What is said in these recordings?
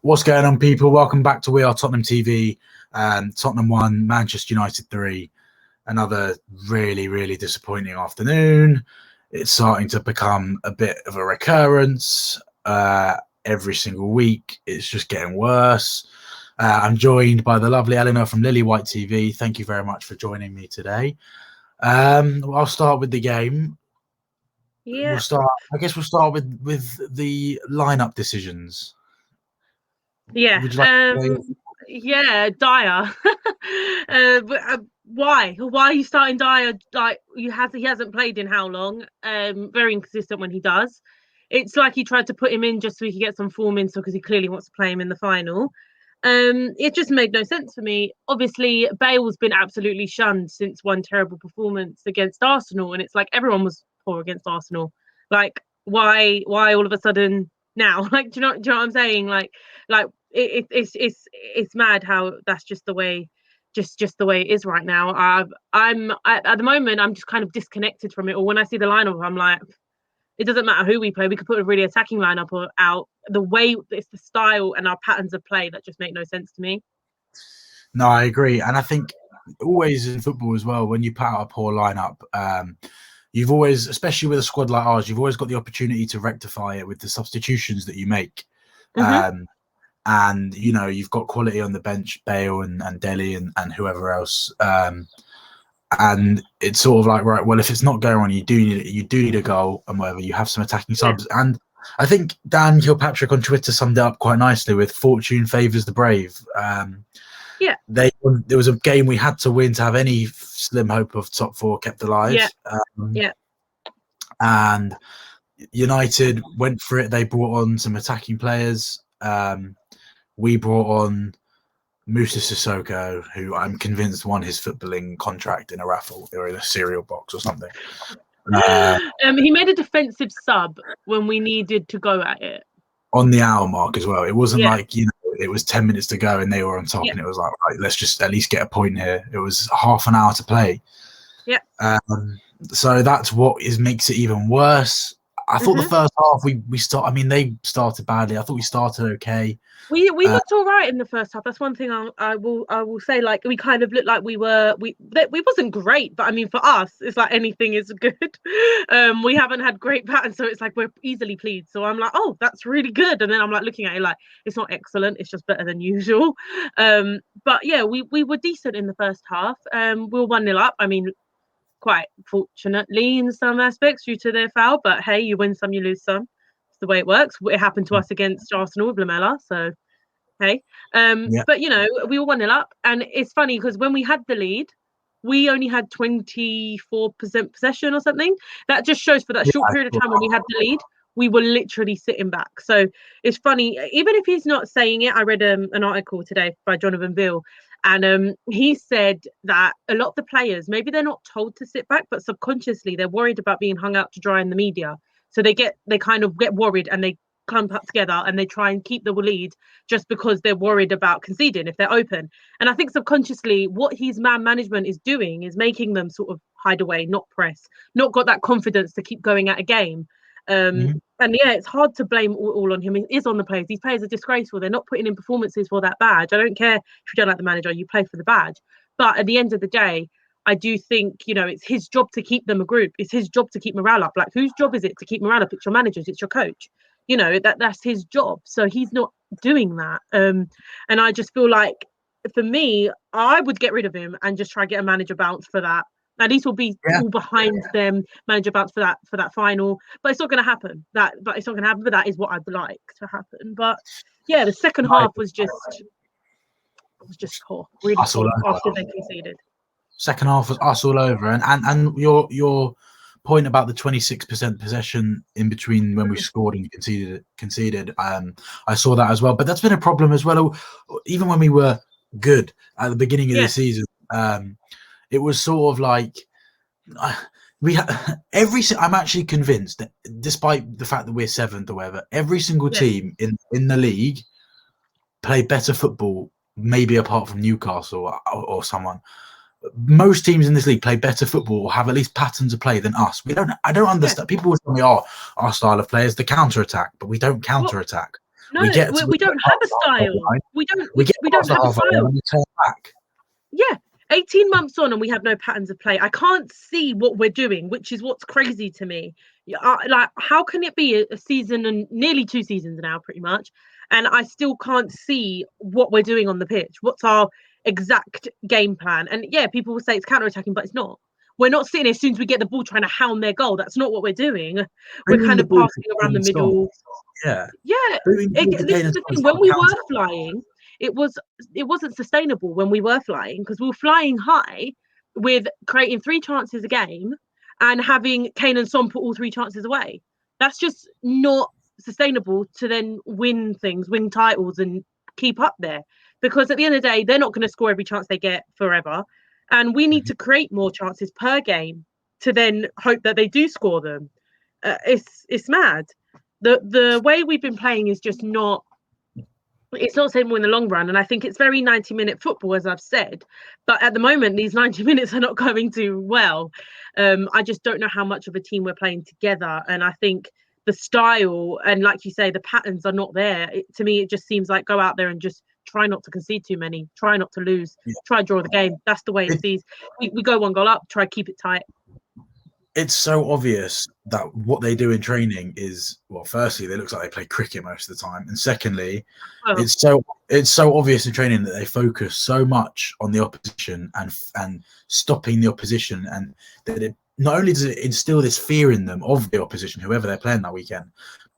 What's going on, people? Welcome back to We Are Tottenham TV. Tottenham 1, Manchester United 3. Another really, really disappointing afternoon. It's starting to become a bit of a recurrence every single week. It's just getting worse. I'm joined by the lovely ELENA from Lily White TV. Thank you very much for joining me today. I'll start with the game. Yeah. We'll start with the lineup decisions. Yeah. Yeah, Dyer. Why? Why are you starting Dyer? Like he hasn't played in how long? Very inconsistent when he does. It's like he tried to put him in just so he could get some form in, because he clearly wants to play him in the final. It just made no sense for me. Obviously, Bale's been absolutely shunned since one terrible performance against Arsenal, and it's like everyone was poor against Arsenal. Like, why all of a sudden now? Like, do you know what I'm saying? Like it's mad how that's just the way, just the way it is right now. At the moment I'm just kind of disconnected from it. Or when I see the lineup, I'm like, it doesn't matter who we play. We could put a really attacking lineup or out. The way it's the style and our patterns of play that just make no sense to me. No, I agree, and I think always in football as well, when you put out a poor lineup, you've always, especially with a squad like ours, you've always got the opportunity to rectify it with the substitutions that you make. Mm-hmm. And you've got quality on the bench, Bale and Dele and whoever else. And it's sort of like, right, well, if it's not going on, you do need a goal and whatever. You have some attacking subs, and I think Dan Kilpatrick on Twitter summed it up quite nicely with "Fortune favours the brave." There was a game we had to win to have any slim hope of top four kept alive. And United went for it. They brought on some attacking players. We brought on Moussa Sissoko, who I'm convinced won his footballing contract in a raffle or in a cereal box or something. He made a defensive sub when we needed to go at it. On the hour mark as well. It wasn't like, it was 10 minutes to go and they were on top and it was like, right, let's just at least get a point here. It was half an hour to play. So that's what makes it even worse. I thought the first half they started badly. I thought we started okay. We looked all right in the first half. That's one thing I will say. Like, we kind of looked like we wasn't great, but I mean, for us, it's like anything is good. We haven't had great patterns, so it's like we're easily pleased. So I'm like, oh, that's really good. And then I'm like looking at it like it's not excellent, it's just better than usual. But yeah, we were decent in the first half. We were 1-0 up. I mean, quite fortunately in some aspects due to their foul, but hey, you win some, you lose some. It's the way it works. It happened to us against Arsenal with Lamela, so hey. But we were 1-0 up, and it's funny because when we had the lead, we only had 24% possession or something. That just shows for that short period of time when we had the lead, we were literally sitting back. So it's funny, even if he's not saying it. I read an article today by Jonathan Veal, and he said that a lot of the players, maybe they're not told to sit back, but subconsciously they're worried about being hung out to dry in the media. So they kind of get worried and they clump up together and they try and keep the lead just because they're worried about conceding if they're open. And I think subconsciously what his man management is doing is making them sort of hide away, not press, not got that confidence to keep going at a game. And it's hard to blame all on him. It is on the players. These players are disgraceful. They're not putting in performances for that badge. I don't care if you don't like the manager, you play for the badge. But at the end of the day, I do think, it's his job to keep them a group. It's his job to keep morale up. Like, whose job is it to keep morale up? It's your manager's, it's your coach. That's his job. So he's not doing that. And I just feel like, for me, I would get rid of him and just try to get a manager bounce for that. At least we'll be all behind them, manager bounce for that final. But it's not going to happen. But that is what I'd like to happen. But yeah, the second half was just poor, really poor after they conceded. Second half was us all over, and your point about the 26% possession in between when we scored and conceded. I saw that as well, but that's been a problem as well. Even when we were good at the beginning of the season. It was sort of like I'm actually convinced that despite the fact that we're seventh or whatever, every single team in the league play better football, maybe apart from Newcastle or someone. Most teams in this league play better football or have at least patterns of play than us. I don't understand. People will tell me, our style of play is the counter-attack, but we don't counter-attack. No, We get we don't have a style. We don't have a style. And we turn back. Yeah, 18 months on and we have no patterns of play. I can't see what we're doing, which is what's crazy to me. Like, how can it be a season and nearly 2 seasons now, pretty much, and I still can't see what we're doing on the pitch? What's our exact game plan? And yeah, people will say it's counter-attacking, but it's not. We're not sitting as soon as we get the ball trying to hound their goal. That's not what we're doing. We're kind of passing around the middle. Yeah. This is the thing. When we were flying, it wasn't sustainable when we were flying, because we were flying high with creating 3 chances a game and having Kane and Son put all 3 chances away. That's just not sustainable to then win titles and keep up there, because at the end of the day, they're not going to score every chance they get forever, and we need to create more chances per game to then hope that they do score them. It's mad. The way we've been playing is just not, it's not sustainable in the long run. And I think it's very 90-minute football, as I've said. But at the moment, these 90 minutes are not going too well. I just don't know how much of a team we're playing together. And I think the style and, like you say, the patterns are not there. To me, it just seems like go out there and just try not to concede too many, try not to lose, try to draw the game. That's the way it sees. We go 1 goal up, try to keep it tight. It's so obvious that what they do in training is, well, firstly, they look like they play cricket most of the time, and secondly, it's so obvious in training that they focus so much on the opposition and stopping the opposition, and that it not only does it instill this fear in them of the opposition, whoever they're playing that weekend,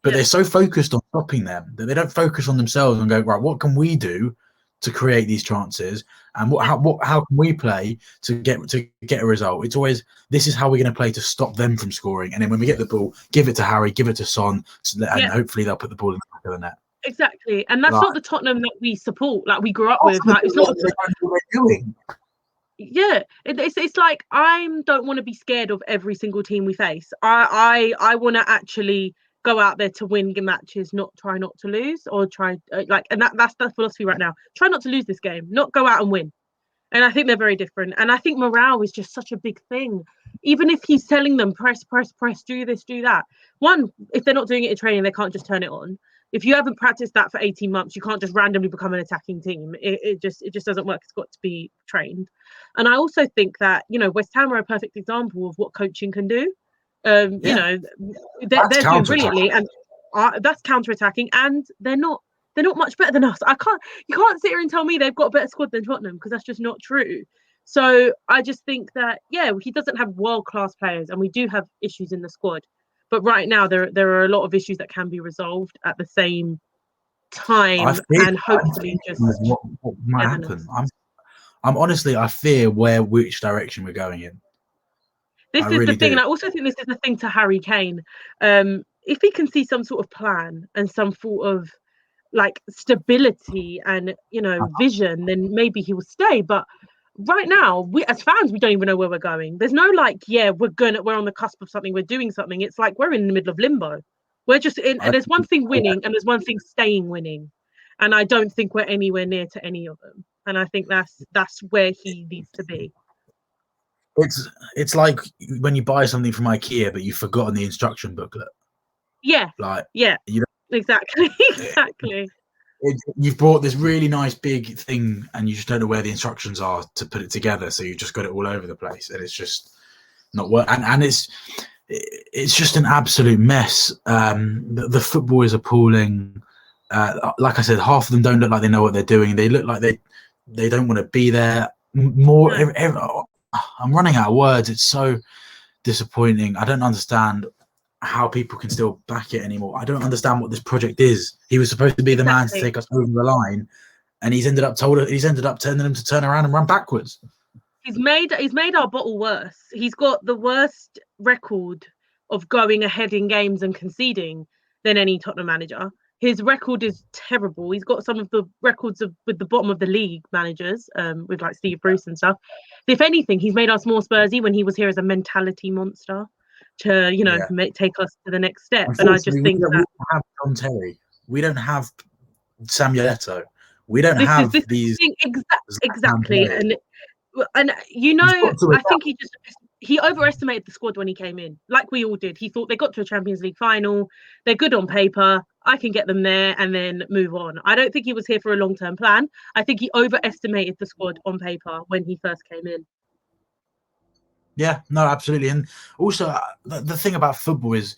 but they're so focused on stopping them that they don't focus on themselves and go, right, what can we do to create these chances, and how can we play to get a result? It's always, this is how we're going to play to stop them from scoring, and then when we get the ball, give it to Harry, give it to Son, and hopefully they'll put the ball in the back of the net. Exactly, and that's not the Tottenham that we support, like we grew up with. Like, it's not what they're doing. Yeah, it's like, I don't want to be scared of every single team we face. I want to actually go out there to win matches, not try not to lose, or try and that's the philosophy right now. Try not to lose this game, not go out and win. And I think they're very different. And I think morale is just such a big thing. Even if he's telling them press, do this, do that. One, if they're not doing it in training, they can't just turn it on. If you haven't practiced that for 18 months, you can't just randomly become an attacking team. It just doesn't work. It's got to be trained. And I also think that, West Ham are a perfect example of what coaching can do. They're doing brilliantly, and that's counter-attacking, and they're not much better than us. You can't sit here and tell me they've got a better squad than Tottenham, because that's just not true. So I just think that, he doesn't have world-class players, and we do have issues in the squad. But right now there are a lot of issues that can be resolved at the same time, and hopefully just what might happen. I'm honestly, I fear which direction we're going in. This is the thing, and I also think this is the thing to Harry Kane. If he can see some sort of plan and some sort of like stability and vision, then maybe he will stay. But right now, we as fans, we don't even know where we're going. There's no we're on the cusp of something, we're doing something. It's like we're in the middle of limbo. We're just in, and there's one thing winning, and there's one thing staying winning. And I don't think we're anywhere near to any of them. And I think that's where he needs to be. It's like when you buy something from IKEA, but you've forgotten the instruction booklet. Yeah. Exactly. You've bought this really nice big thing, and you just don't know where the instructions are to put it together. So you've just got it all over the place, and it's just not work. And it's just an absolute mess. The football is appalling. Like I said, half of them don't look like they know what they're doing. They look like they don't want to be there. I'm running out of words. It's so disappointing. I don't understand how people can still back it anymore. I don't understand what this project is. He was supposed to be the man to take us over the line, and he's ended up telling them to turn around and run backwards. He's made our bottle worse. He's got the worst record of going ahead in games and conceding than any Tottenham manager. His record is terrible. He's got some of the records with the bottom of the league managers, with like Steve Bruce and stuff. If anything, he's made us more Spursy when he was here as a mentality monster to take us to the next step. And I just think that we don't have John Terry. We don't have Samuel Eto'o. We don't have these exactly. And I think he just he overestimated the squad when he came in, like we all did. He thought they got to a Champions League final, they're good on paper, I can get them there and then move on. I don't think he was here for a long-term plan. I think he overestimated the squad on paper when he first came in. Yeah, no, absolutely. And also, the thing about football is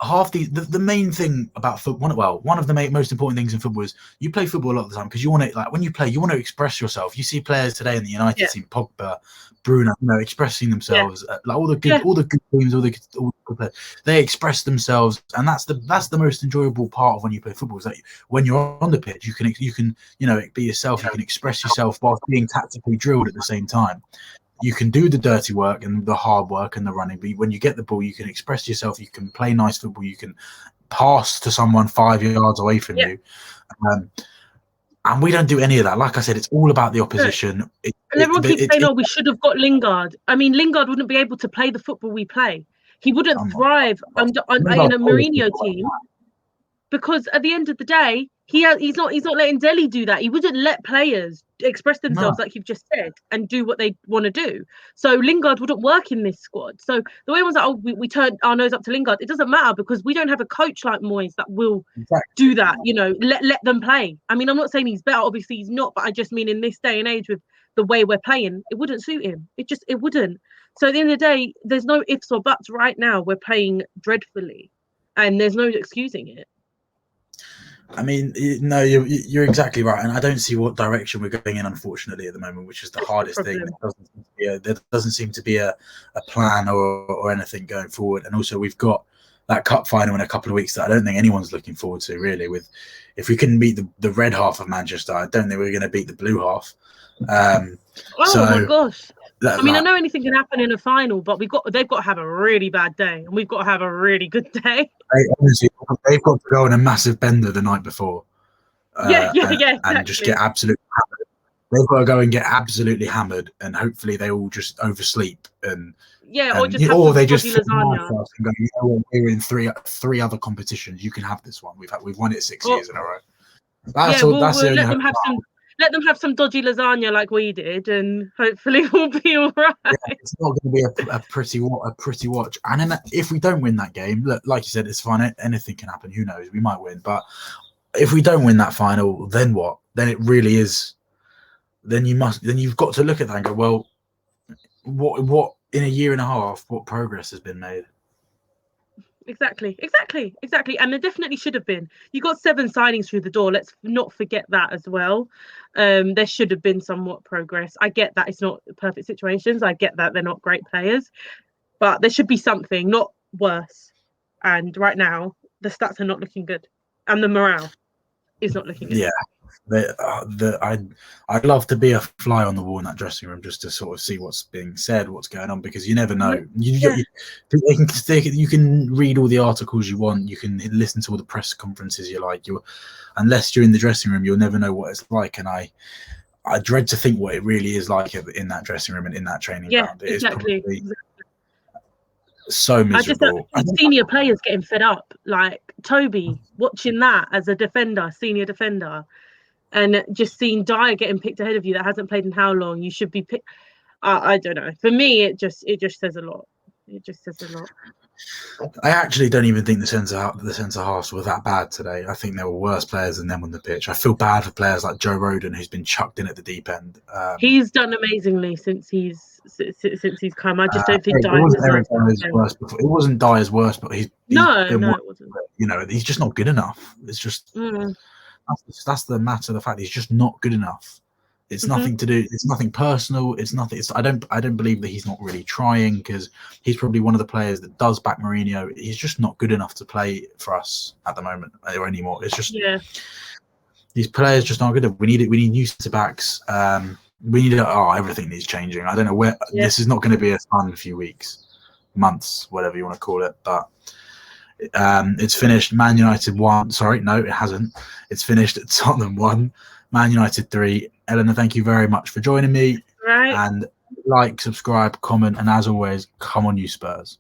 half the main thing about football. One of the most important things in football is you play football a lot of the time because you want to, like, when you play, you want to express yourself. You see players today in the United team, Pogba, Bruno, expressing themselves. Like all the good teams, all the good players, they express themselves, and that's the most enjoyable part of when you play football. Is that when you're on the pitch, you can be yourself. You can express yourself while being tactically drilled at the same time. You can do the dirty work and the hard work and the running, but when you get the ball, you can express yourself. You can play nice football. You can pass to someone 5 yards away from you. And we don't do any of that. Like I said, it's all about the opposition. And everyone keeps saying, "Oh, we should have got Lingard." I mean, Lingard wouldn't be able to play the football we play. He wouldn't thrive in a Mourinho team. Because at the end of the day, he's not letting Dele do that. He wouldn't let players express themselves like you've just said and do what they want to do. So Lingard wouldn't work in this squad. So the way it was like, oh, we turned our nose up to Lingard, it doesn't matter because we don't have a coach like Moyes that will do that. Let them play. I mean, I'm not saying he's better. Obviously, he's not. But I just mean in this day and age with the way we're playing, it wouldn't suit him. It wouldn't. So at the end of the day, there's no ifs or buts. Right now, we're playing dreadfully, and there's no excusing it. I mean, no, you're exactly right, and I don't see what direction we're going in, unfortunately, at the moment, which is the hardest thing. There doesn't seem to be a plan or anything going forward, and also we've got that cup final in a couple of weeks that I don't think anyone's looking forward to, really. If we couldn't beat the red half of Manchester, I don't think we're going to beat the blue half. My gosh. I mean, I know anything can happen in a final, but they've got to have a really bad day, and we've got to have a really good day. Honestly, they've got to go on a massive bender the night before. Exactly. And just get absolutely hammered. They've got to go and get absolutely hammered, and hopefully they all just oversleep and or they just lasagna and go, we're in three other competitions. You can have this one. We've won it 6 years in a row. Let them have some dodgy lasagna like we did, and hopefully we'll be all right. Yeah, it's not going to be a pretty watch. And then if we don't win that game, look, like you said, it's fine. Anything can happen. Who knows? We might win. But if we don't win that final, then what? Then it really is. Then you've got to look at that and go, well, what in a year and a half, what progress has been made? Exactly. And there definitely should have been. You got 7 signings through the door. Let's not forget that as well. There should have been somewhat progress. I get that it's not perfect situations. I get that they're not great players, but there should be something, not worse. And right now, the stats are not looking good, and the morale is not looking good. Yeah. I'd love to be a fly on the wall in that dressing room just to sort of see what's being said, what's going on, because you never know. You can read all the articles you want, you can listen to all the press conferences you like. Unless you're in the dressing room, you'll never know what it's like. And I dread to think what it really is like in that dressing room and in that training ground. It is probably so miserable. I just senior players getting fed up, like Toby watching that as a defender, senior defender. And just seeing Dyer getting picked ahead of you that hasn't played in how long, you should be picked. I don't know. For me, it just says a lot. It just says a lot. I actually don't even think the centre halves were that bad today. I think there were worse players than them on the pitch. I feel bad for players like Joe Rodon, who's been chucked in at the deep end. He's done amazingly since he's come. I just don't think Dyer was worst before. It wasn't Dyer's worst, but it wasn't. He's just not good enough. It's just. That's the matter. The fact he's just not good enough. It's nothing to do. It's nothing personal. It's nothing. I don't believe that he's not really trying, because he's probably one of the players that does back Mourinho. He's just not good enough to play for us at the moment or anymore. It's just these players just aren't good. We need new centre backs. We need everything needs changing. I don't know where this is not going to be a fun few weeks, months, whatever you want to call it, but. It's finished. Man United 1. Sorry, no, it hasn't. It's finished. Tottenham 1, Man United 3. Elena, thank you very much for joining me. Right. And like, subscribe, comment, and as always, come on, you Spurs.